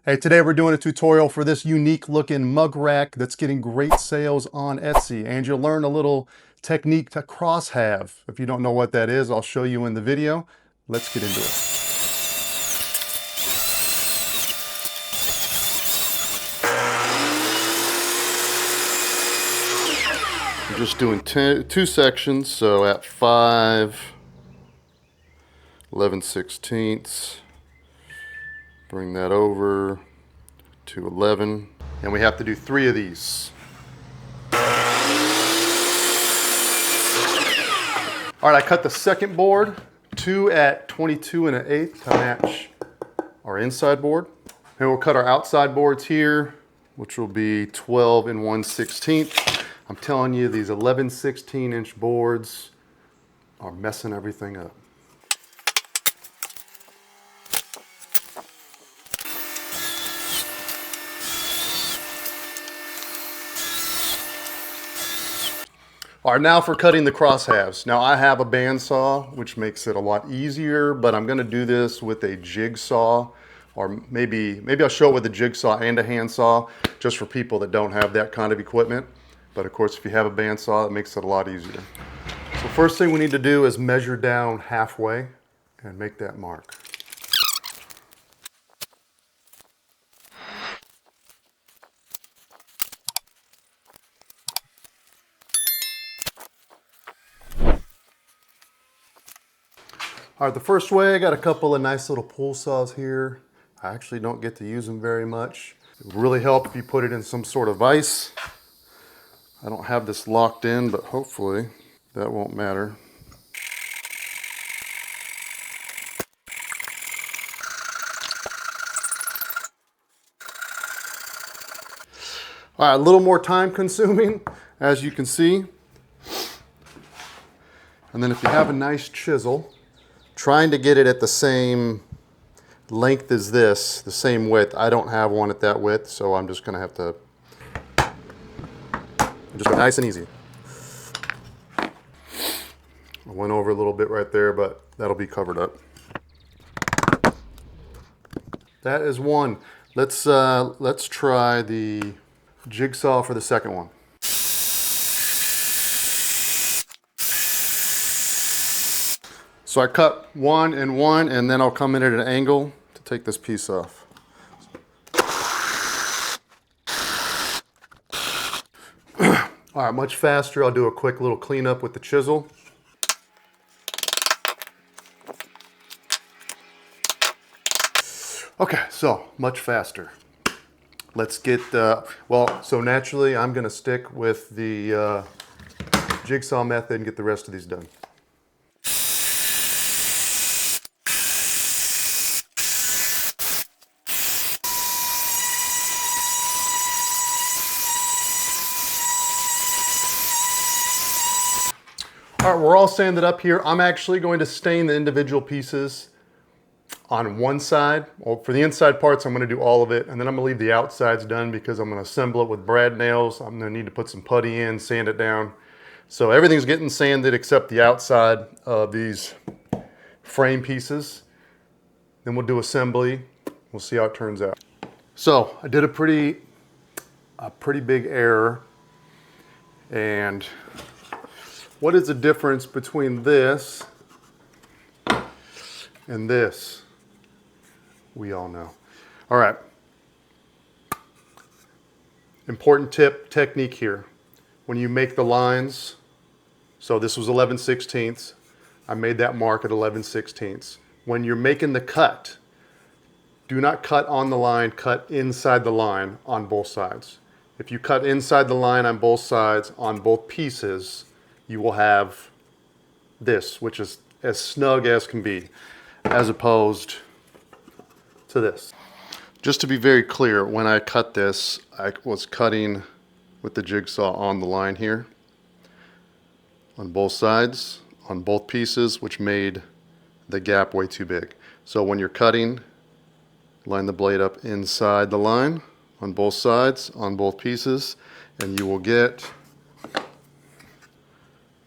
Hey, today we're doing a tutorial for this unique looking mug rack that's getting great sales on Etsy. And you'll learn a little technique to cross-halve. If you don't know what that is, I'll show you in the video. Let's get into it. I'm just doing two sections, so at 5, 11/16, bring that over to 11, and we have to do 3 of these. All right, I cut the second board, 2 at 22 1/8 to match our inside board. And we'll cut our outside boards here, which will be 12 1/16. I'm telling you, these 11/16" boards are messing everything up. All right, now for cutting the cross halves. Now I have a bandsaw, which makes it a lot easier, but I'm gonna do this with a jigsaw, or maybe I'll show it with a jigsaw and a handsaw, just for people that don't have that kind of equipment. But of course, if you have a bandsaw, it makes it a lot easier. So first thing we need to do is measure down halfway and make that mark. All right, the first way, I got a couple of nice little pull saws here. I actually don't get to use them very much. It would really help if you put it in some sort of vise. I don't have this locked in, but hopefully that won't matter. All right, a little more time consuming, as you can see. And then if you have a nice chisel, trying to get it at the same length as this, the same width. I don't have one at that width, so I'm just gonna have to just go nice and easy. I went over a little bit right there, but that'll be covered up. That is one. Let's try the jigsaw for the second one. So I cut 1 and 1, and then I'll come in at an angle to take this piece off. All right, much faster. I'll do a quick little cleanup with the chisel. Okay, so much faster. Let's get, so naturally I'm gonna stick with the jigsaw method and get the rest of these done. All right, we're all sanded up here. I'm actually going to stain the individual pieces on one side. Well, for the inside parts, I'm gonna do all of it, and then I'm gonna leave the outsides done because I'm gonna assemble it with brad nails. I'm gonna need to put some putty in, sand it down. So everything's getting sanded except the outside of these frame pieces. Then we'll do assembly. We'll see how it turns out. So I did a pretty big error. And what is the difference between this and this? We all know. All right. Important technique here. When you make the lines, so this was 11/16. I made that mark at 11/16. When you're making the cut, do not cut on the line, cut inside the line on both sides. If you cut inside the line on both sides, on both pieces, you will have this, which is as snug as can be, as opposed to this. Just to be very clear, when I cut this, I was cutting with the jigsaw on the line here, on both sides, on both pieces, which made the gap way too big. So when you're cutting, line the blade up inside the line, on both sides, on both pieces, and you will get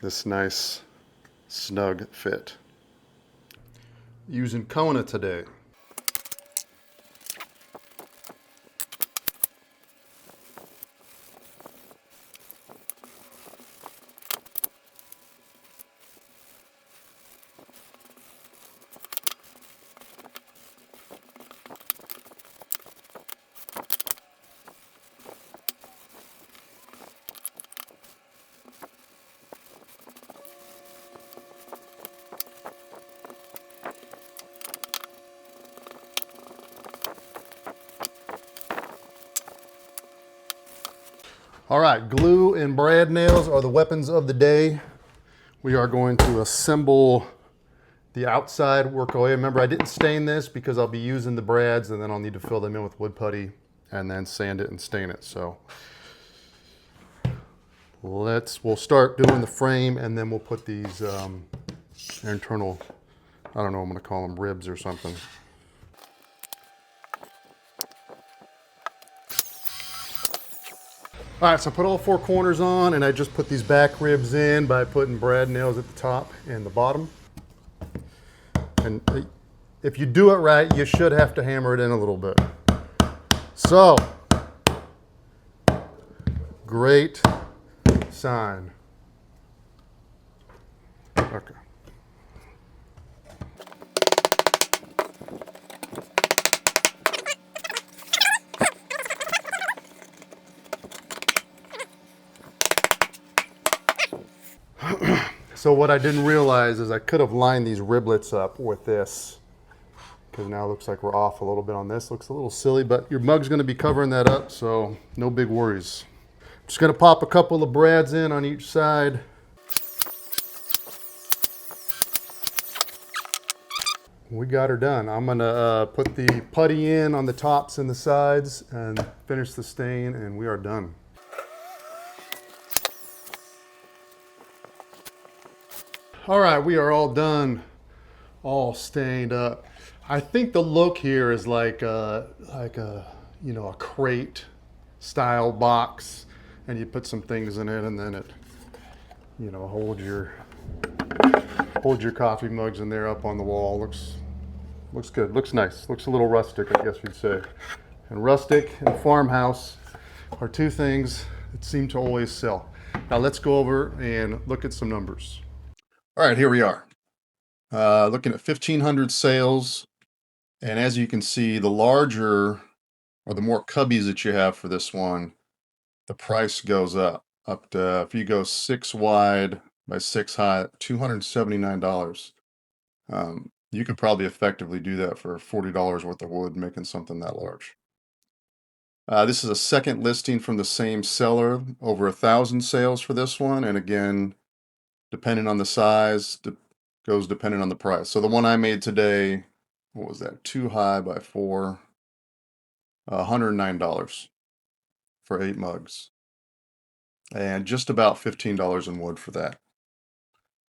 this nice snug fit. Using Kona today. All right, glue and brad nails are the weapons of the day. We are going to assemble the outside work away. Remember, I didn't stain this because I'll be using the brads and then I'll need to fill them in with wood putty and then sand it and stain it. So we'll start doing the frame and then we'll put these internal, I don't know, I'm gonna call them ribs or something. All right, so I put all four corners on and I just put these back ribs in by putting brad nails at the top and the bottom. And if you do it right, you should have to hammer it in a little bit. So, great sign. Okay. So what I didn't realize is I could have lined these riblets up with this, because now it looks like we're off a little bit on this. Looks a little silly, but your mug's going to be covering that up, so no big worries. Just going to pop a couple of brads in on each side. We got her done. I'm going to put the putty in on the tops and the sides and finish the stain, and we are done. All right, we are all done, all stained up. I think the look here is like a you know, a crate style box, and you put some things in it, and then it, you know, hold your coffee mugs in there up on the wall. Looks good. Looks nice. Looks a little rustic, I guess you'd say. And rustic and farmhouse are two things that seem to always sell. Now let's go over and look at some numbers. All right, here we are. Looking at 1,500 sales. And as you can see, the larger or the more cubbies that you have for this one, the price goes up to, if you go 6 wide by 6 high, $279. You could probably effectively do that for $40 worth of wood, making something that large. This is a second listing from the same seller, over 1,000 sales for this one. And again, depending on the size, goes depending on the price. So the one I made today, what was that? 2 high by 4, $109 for 8 mugs. And just about $15 in wood for that.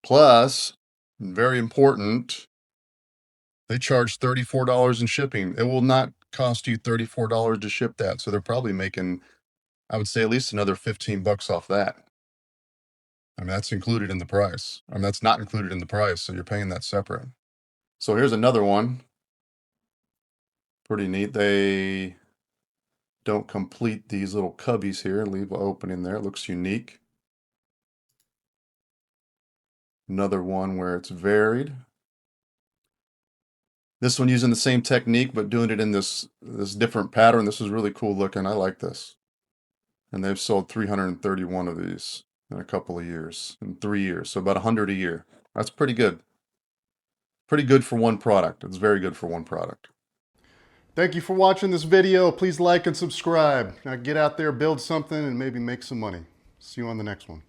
Plus, very important, they charge $34 in shipping. It will not cost you $34 to ship that. So they're probably making, I would say, at least another 15 bucks off that. I mean, that's included in the price. I mean, that's not included in the price, so you're paying that separate. So here's another one. Pretty neat. They don't complete these little cubbies here. Leave an opening there. It looks unique. Another one where it's varied. This one using the same technique, but doing it in this different pattern. This is really cool looking. I like this. And they've sold 331 of these in a couple of years, in 3 years. So about 100 a year. That's pretty good. Pretty good for one product. It's very good for one product. Thank you for watching this video. Please like and subscribe. Now get out there, build something, and maybe make some money. See you on the next one.